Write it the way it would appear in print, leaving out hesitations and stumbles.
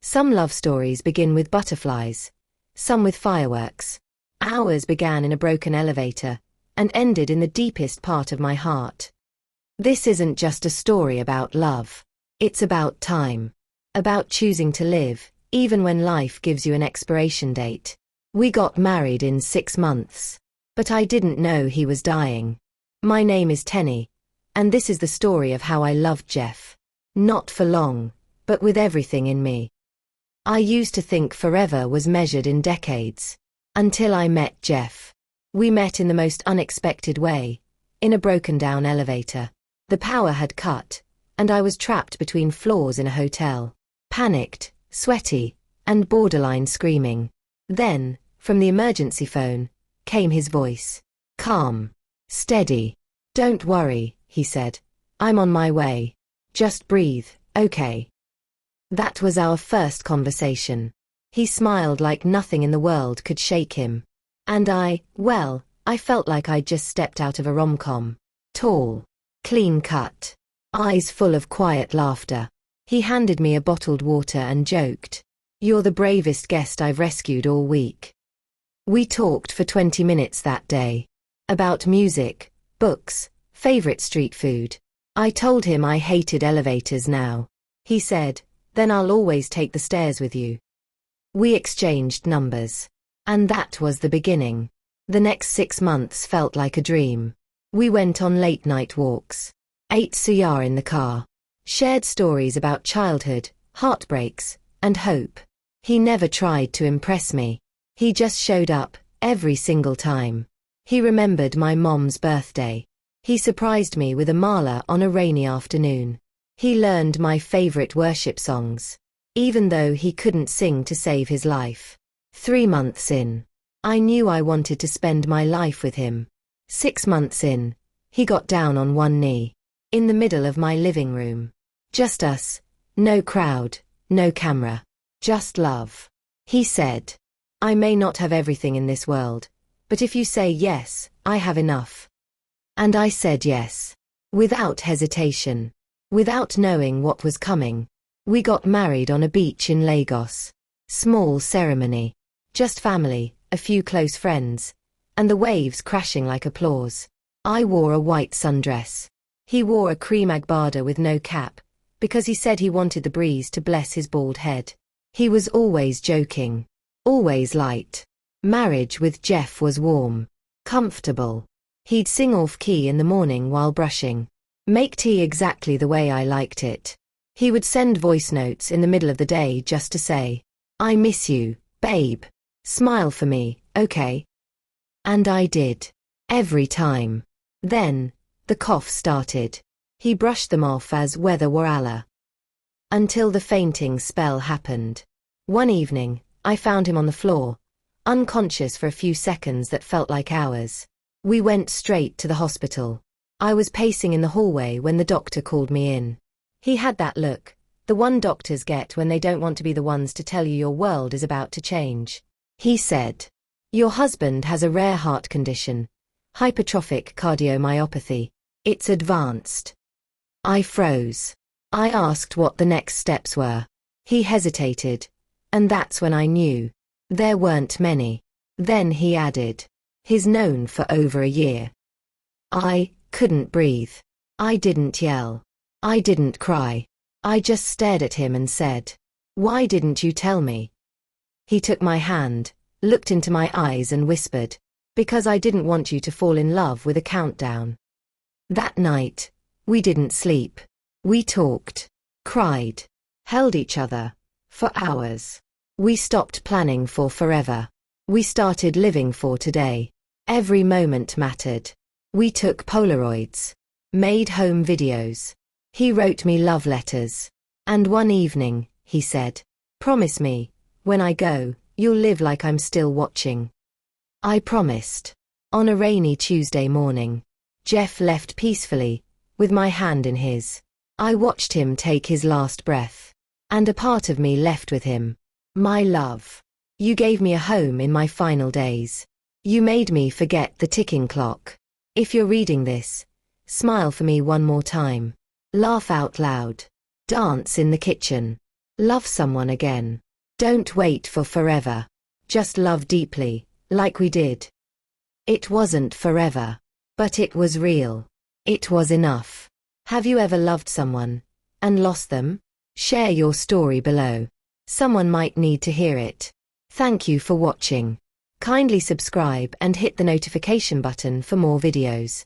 Some love stories begin with butterflies, some with fireworks. Ours began in a broken elevator and ended in the deepest part of my heart. This isn't just a story about love. It's about time. About choosing to live, even when life gives you an expiration date. We got married in 6 months. But I didn't know he was dying. My name is Tenny, and this is the story of how I loved Jeff. Not for long, but with everything in me. I used to think forever was measured in decades. Until I met Jeff. We met in the most unexpected way, in a broken-down elevator. The power had cut, and I was trapped between floors in a hotel. Panicked, sweaty, and borderline screaming. Then, from the emergency phone, came his voice. Calm. Steady. Don't worry, he said. I'm on my way. Just breathe, okay? That was our first conversation. He smiled like nothing in the world could shake him. And I felt like I'd just stepped out of a rom-com. Tall. Clean cut. Eyes full of quiet laughter. He handed me a bottled water and joked. You're the bravest guest I've rescued all week. We talked for 20 minutes that day. About music, books, favorite street food. I told him I hated elevators now. He said, then I'll always take the stairs with you. We exchanged numbers. And that was the beginning. The next 6 months felt like a dream. We went on late-night walks. Ate suya in the car. Shared stories about childhood, heartbreaks, and hope. He never tried to impress me. He just showed up, every single time. He remembered my mom's birthday. He surprised me with a mala on a rainy afternoon. He learned my favorite worship songs. Even though he couldn't sing to save his life. 3 months in. I knew I wanted to spend my life with him. 6 months in. He got down on one knee. In the middle of my living room. Just us. No crowd, no camera. Just love. He said, I may not have everything in this world, but if you say yes, I have enough. And I said yes. Without hesitation. Without knowing what was coming. We got married on a beach in Lagos. Small ceremony. Just family, a few close friends, and the waves crashing like applause. I wore a white sundress. He wore a cream agbada with no cap, because he said he wanted the breeze to bless his bald head. He was always joking. Always light. Marriage with Jeff was warm. Comfortable. He'd sing off-key in the morning while brushing. Make tea exactly the way I liked it. He would send voice notes in the middle of the day just to say, I miss you, babe. Smile for me, okay? And I did. Every time. Then, the cough started. He brushed them off as weather were Allah. Until the fainting spell happened. One evening, I found him on the floor, unconscious for a few seconds that felt like hours. We went straight to the hospital. I was pacing in the hallway when the doctor called me in. He had that look, the one doctors get when they don't want to be the ones to tell you your world is about to change. He said, your husband has a rare heart condition, hypertrophic cardiomyopathy. It's advanced. I froze. I asked what the next steps were. He hesitated. And that's when I knew. There weren't many. Then he added. He's known for over a year. I couldn't breathe. I didn't yell. I didn't cry. I just stared at him and said, why didn't you tell me? He took my hand, looked into my eyes and whispered, because I didn't want you to fall in love with a countdown. That night, we didn't sleep. We talked, cried, held each other, for hours. We stopped planning for forever. We started living for today. Every moment mattered. We took Polaroids. Made home videos. He wrote me love letters. And one evening, he said, promise me, when I go, you'll live like I'm still watching. I promised. On a rainy Tuesday morning, Jeff left peacefully, with my hand in his. I watched him take his last breath. And a part of me left with him. My love. You gave me a home in my final days. You made me forget the ticking clock. If you're reading this, smile for me one more time. Laugh out loud. Dance in the kitchen. Love someone again. Don't wait for forever. Just love deeply, like we did. It wasn't forever, but it was real. It was enough. Have you ever loved someone and lost them? Share your story below. Someone might need to hear it. Thank you for watching. Kindly subscribe and hit the notification button for more videos.